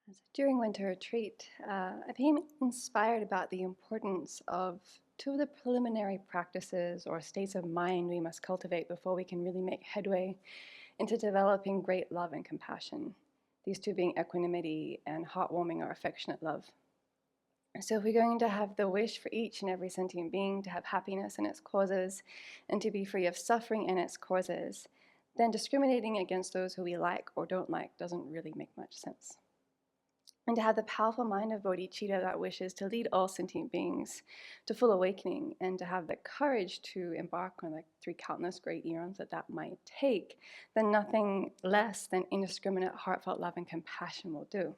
So during winter retreat, I became inspired about the importance of two of the preliminary practices or states of mind we must cultivate before we can really make headway into developing great love and compassion. These two being equanimity and heartwarming or affectionate love. So if we're going to have the wish for each and every sentient being to have happiness and its causes and to be free of suffering and its causes, then discriminating against those who we like or don't like doesn't really make much sense. And to have the powerful mind of bodhicitta that wishes to lead all sentient beings to full awakening, and to have the courage to embark on the through countless great eons that might take, then nothing less than indiscriminate heartfelt love and compassion will do.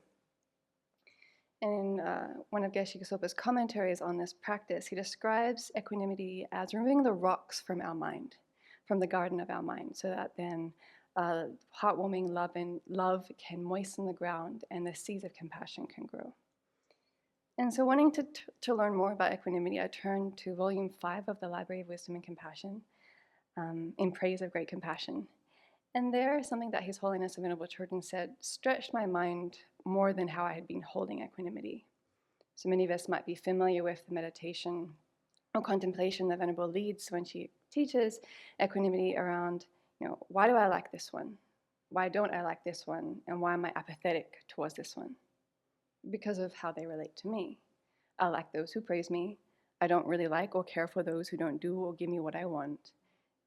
And in one of Geshe Sopa's commentaries on this practice, he describes equanimity as removing the rocks from our mind, from the garden of our mind, so that then heartwarming love can moisten the ground and the seeds of compassion can grow. And so wanting to learn more about equanimity, I turned to volume 5 of the Library of Wisdom and Compassion, In Praise of Great Compassion. And there, something that His Holiness the Venerable Churton said stretched my mind more than how I had been holding equanimity. So many of us might be familiar with the meditation or contemplation that Venerable leads when she teaches equanimity around, why do I like this one? Why don't I like this one? And why am I apathetic towards this one? Because of how they relate to me. I like those who praise me. I don't really like or care for those who don't do or give me what I want.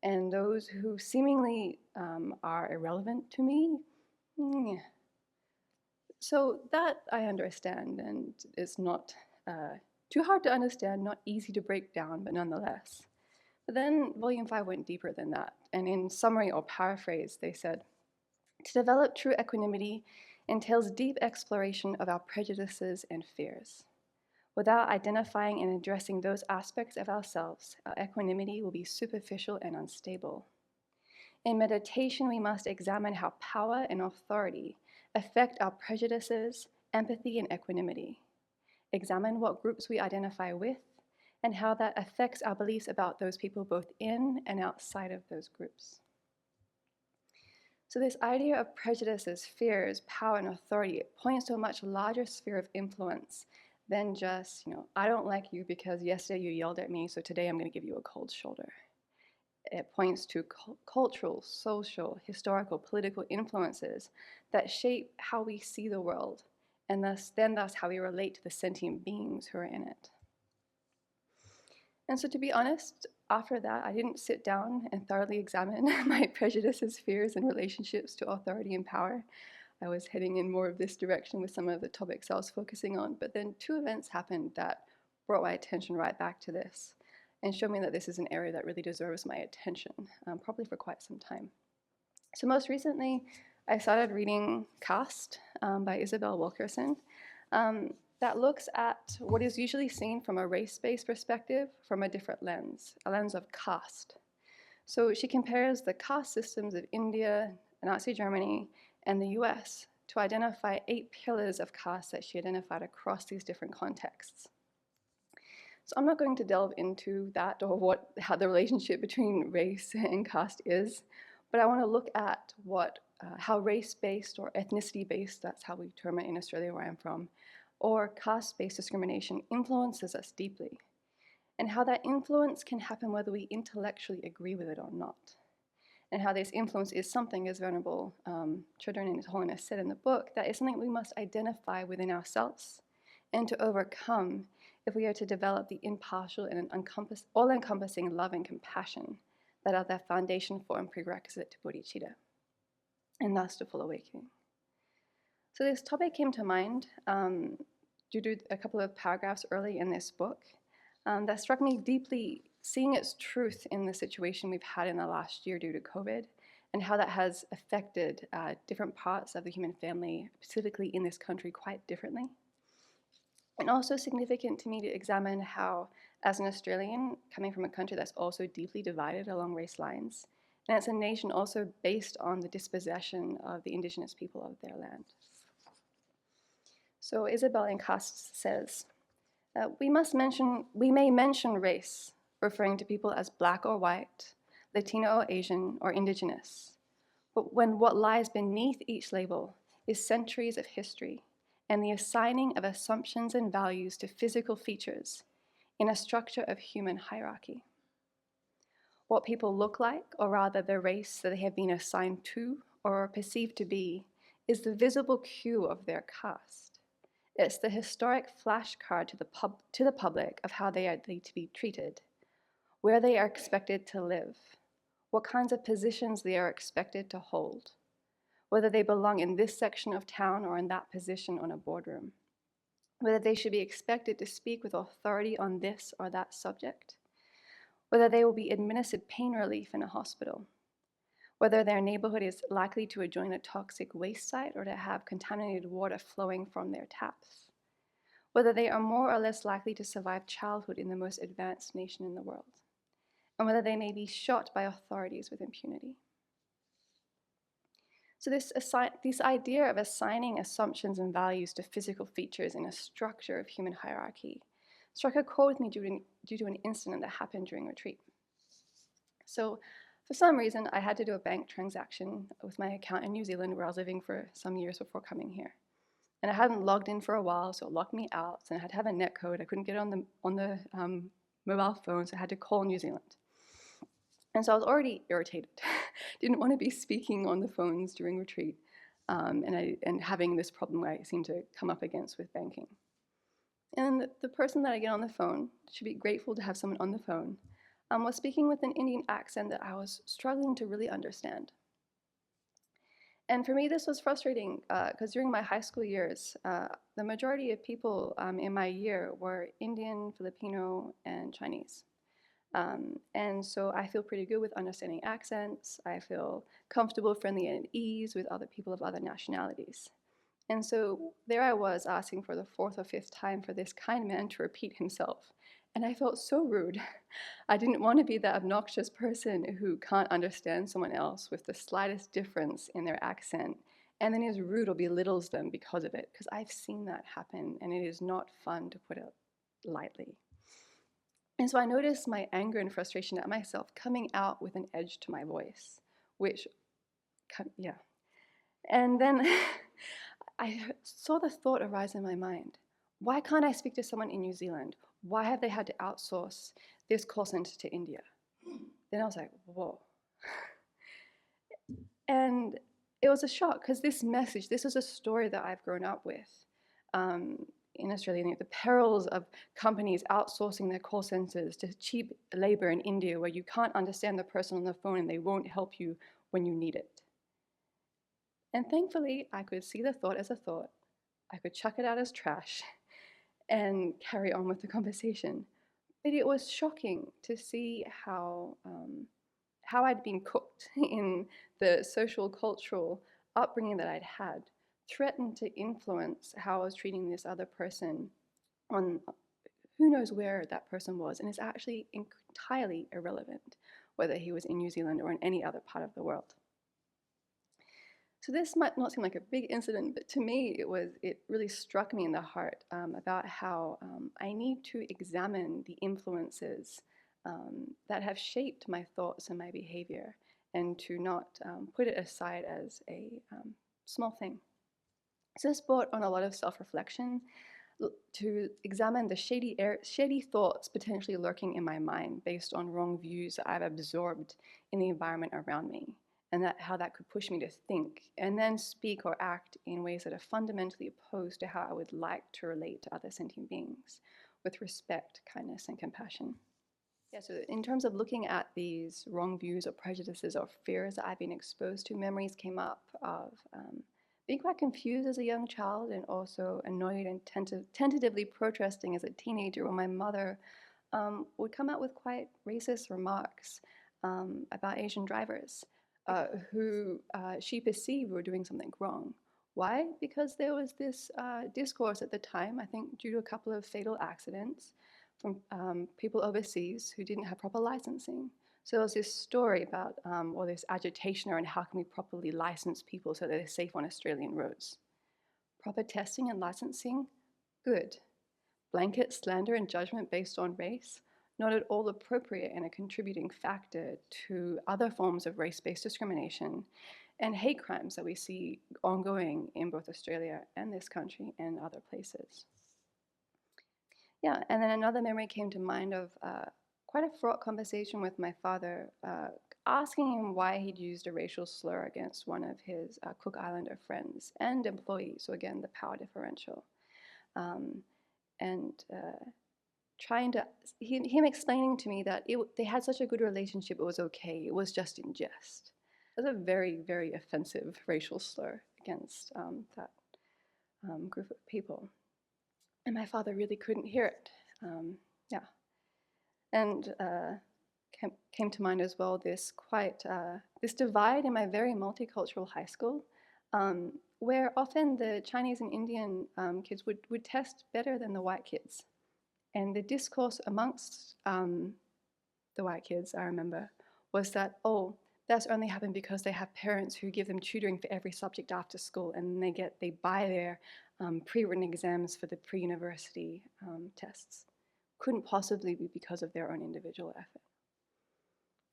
And those who seemingly are irrelevant to me, So that I understand, and it's not too hard to understand, not easy to break down, but nonetheless. But then volume 5 went deeper than that, and in summary or paraphrase, they said, to develop true equanimity entails deep exploration of our prejudices and fears. Without identifying and addressing those aspects of ourselves, our equanimity will be superficial and unstable. In meditation, we must examine how power and authority affect our prejudices, empathy, and equanimity. Examine what groups we identify with and how that affects our beliefs about those people both in and outside of those groups. So this idea of prejudices, fears, power, and authority, it points to a much larger sphere of influence than just, I don't like you because yesterday you yelled at me, so today I'm going to give you a cold shoulder. It points to cultural, social, historical, political influences that shape how we see the world, and thus how we relate to the sentient beings who are in it. And so, to be honest, after that, I didn't sit down and thoroughly examine my prejudices, fears, and relationships to authority and power. I was heading in more of this direction with some of the topics I was focusing on, but then 2 events happened that brought my attention right back to this and showed me that this is an area that really deserves my attention, probably for quite some time. So most recently, I started reading Caste by Isabel Wilkerson. That looks at what is usually seen from a race-based perspective from a different lens, a lens of caste. So she compares the caste systems of India, Nazi Germany, and the US to identify 8 pillars of caste that she identified across these different contexts. So I'm not going to delve into that or how the relationship between race and caste is, but I want to look at how race-based or ethnicity-based, that's how we term it in Australia where I'm from, or caste-based discrimination influences us deeply, and how that influence can happen whether we intellectually agree with it or not, and how this influence is something, as Venerable Children in His Holiness said in the book, that is something we must identify within ourselves and to overcome if we are to develop the impartial and all-encompassing love and compassion that are the foundation for and prerequisite to bodhicitta, and thus to full awakening. So this topic came to mind due to a couple of paragraphs early in this book that struck me deeply, seeing its truth in the situation we've had in the last year due to COVID, and how that has affected different parts of the human family, specifically in this country, quite differently. And also significant to me to examine how, as an Australian, coming from a country that's also deeply divided along race lines, and it's a nation also based on the dispossession of the indigenous people of their land. So Isabel in Caste says, we may mention race, referring to people as black or white, Latino or Asian, or indigenous. But when what lies beneath each label is centuries of history and the assigning of assumptions and values to physical features in a structure of human hierarchy. What people look like, or rather the race that they have been assigned to or are perceived to be, is the visible cue of their caste. It's the historic flashcard to the public of how they are to be treated, where they are expected to live, what kinds of positions they are expected to hold, whether they belong in this section of town or in that position on a boardroom, whether they should be expected to speak with authority on this or that subject, whether they will be administered pain relief in a hospital, whether their neighborhood is likely to adjoin a toxic waste site or to have contaminated water flowing from their taps, whether they are more or less likely to survive childhood in the most advanced nation in the world, and whether they may be shot by authorities with impunity. So this idea of assigning assumptions and values to physical features in a structure of human hierarchy struck a chord with me due to an incident that happened during retreat. So for some reason, I had to do a bank transaction with my account in New Zealand, where I was living for some years before coming here. And I hadn't logged in for a while, so it locked me out, and I had to have a net code. I couldn't get on the mobile phone, so I had to call New Zealand. And so I was already irritated. Didn't want to be speaking on the phones during retreat, and having this problem I seem to come up against with banking. And the person that I get on the phone, should be grateful to have someone on the phone, was speaking with an Indian accent that I was struggling to really understand. And for me, this was frustrating because during my high school years, the majority of people in my year were Indian, Filipino, and Chinese. And so I feel pretty good with understanding accents. I feel comfortable, friendly, and at ease with other people of other nationalities. And so there I was asking for the fourth or fifth time for this kind man to repeat himself. And I felt so rude. I didn't want to be the obnoxious person who can't understand someone else with the slightest difference in their accent and then is rude or belittles them because of it, because I've seen that happen and it is not fun, to put it lightly. And so I noticed my anger and frustration at myself coming out with an edge to my voice, which, yeah. And then I saw the thought arise in my mind. Why can't I speak to someone in New Zealand? Why have they had to outsource this call center to India? Then I was like, whoa. And it was a shock, because this was a story that I've grown up with in Australia. The perils of companies outsourcing their call centers to cheap labor in India, where you can't understand the person on the phone and they won't help you when you need it. And thankfully, I could see the thought as a thought. I could chuck it out as trash and carry on with the conversation. But it was shocking to see how I'd been cooked in the social, cultural upbringing that I'd had, threatened to influence how I was treating this other person on who knows where that person was. And it's actually entirely irrelevant whether he was in New Zealand or in any other part of the world. So this might not seem like a big incident, but to me it really struck me in the heart about how I need to examine the influences that have shaped my thoughts and my behavior, and to not put it aside as a small thing. So this brought on a lot of self-reflection to examine the shady thoughts potentially lurking in my mind based on wrong views that I've absorbed in the environment around me, and how that could push me to think and then speak or act in ways that are fundamentally opposed to how I would like to relate to other sentient beings, with respect, kindness, and compassion. Yeah, so in terms of looking at these wrong views or prejudices or fears that I've been exposed to, memories came up of being quite confused as a young child, and also annoyed and tentatively protesting as a teenager when my mother would come out with quite racist remarks about Asian drivers who she perceived were doing something wrong. Why? Because there was this discourse at the time, I think due to a couple of fatal accidents from people overseas who didn't have proper licensing. So there was this story about, or this agitation around how can we properly license people so that they're safe on Australian roads. Proper testing and licensing? Good. Blanket slander and judgment based on race? Not at all appropriate and a contributing factor to other forms of race-based discrimination and hate crimes that we see ongoing in both Australia and this country and other places. Yeah, and then another memory came to mind of quite a fraught conversation with my father, asking him why he'd used a racial slur against one of his Cook Islander friends and employees. So again, the power differential. And him explaining to me that they had such a good relationship, it was okay. It was just in jest. It was a very, very offensive racial slur against that group of people. And my father really couldn't hear it. Yeah. And came to mind as well this divide in my very multicultural high school, where often the Chinese and Indian kids would test better than the white kids. And the discourse amongst the white kids, I remember, was that, oh, that's only happened because they have parents who give them tutoring for every subject after school, and they buy their pre-written exams for the pre-university tests. Couldn't possibly be because of their own individual effort.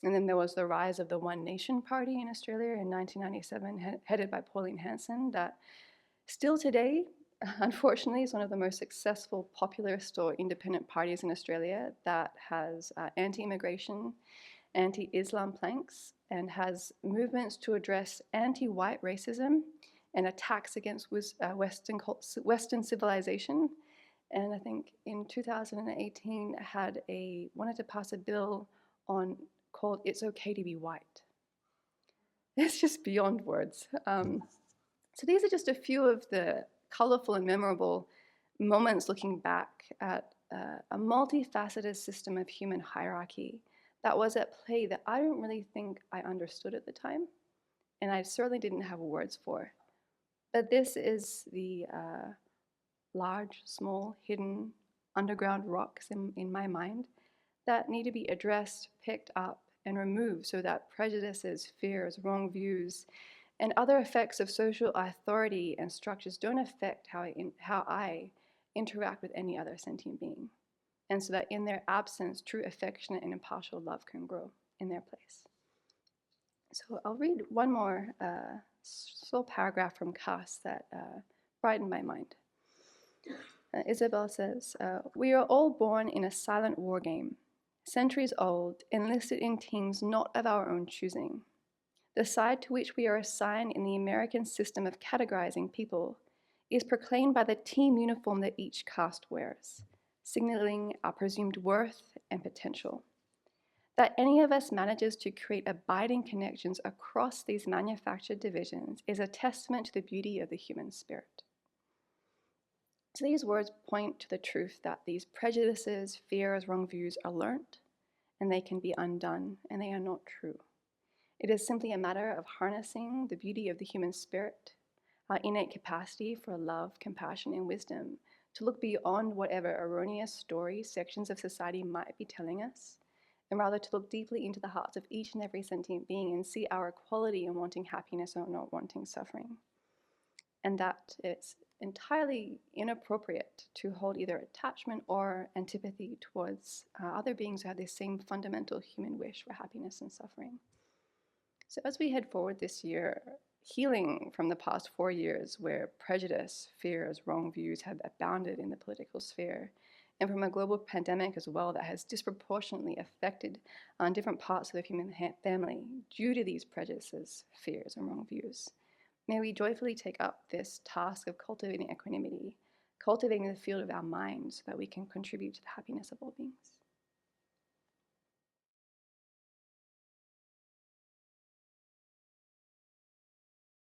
And then there was the rise of the One Nation Party in Australia in 1997, headed by Pauline Hanson, that still today, unfortunately, is one of the most successful populist or independent parties in Australia that has anti-immigration, anti-Islam planks, and has movements to address anti-white racism and attacks against Western civilization. And I think in 2018 wanted to pass a bill called "It's Okay to Be White." It's just beyond words. So these are just a few of the colorful and memorable moments looking back at a multifaceted system of human hierarchy that was at play that I don't really think I understood at the time, and I certainly didn't have words for. But this is the large, small, hidden, underground rocks in my mind that need to be addressed, picked up, and removed so that prejudices, fears, wrong views, and other effects of social authority and structures don't affect how I interact with any other sentient being. And so that in their absence, true affectionate and impartial love can grow in their place. So I'll read one more small paragraph from Cass that brightened my mind. Isabel says, "We are all born in a silent war game, centuries old, enlisted in teams not of our own choosing. The side to which we are assigned in the American system of categorizing people is proclaimed by the team uniform that each caste wears, signaling our presumed worth and potential. That any of us manages to create abiding connections across these manufactured divisions is a testament to the beauty of the human spirit." So these words point to the truth that these prejudices, fears, wrong views are learnt, and they can be undone, and they are not true. It is simply a matter of harnessing the beauty of the human spirit, our innate capacity for love, compassion, and wisdom, to look beyond whatever erroneous stories sections of society might be telling us, and rather to look deeply into the hearts of each and every sentient being and see our equality in wanting happiness or not wanting suffering. And that it's entirely inappropriate to hold either attachment or antipathy towards other beings who have this same fundamental human wish for happiness and suffering. So as we head forward this year, healing from the past 4 years where prejudice, fears, wrong views have abounded in the political sphere, and from a global pandemic as well that has disproportionately affected different parts of the human family due to these prejudices, fears, and wrong views, may we joyfully take up this task of cultivating equanimity, cultivating the field of our minds so that we can contribute to the happiness of all beings.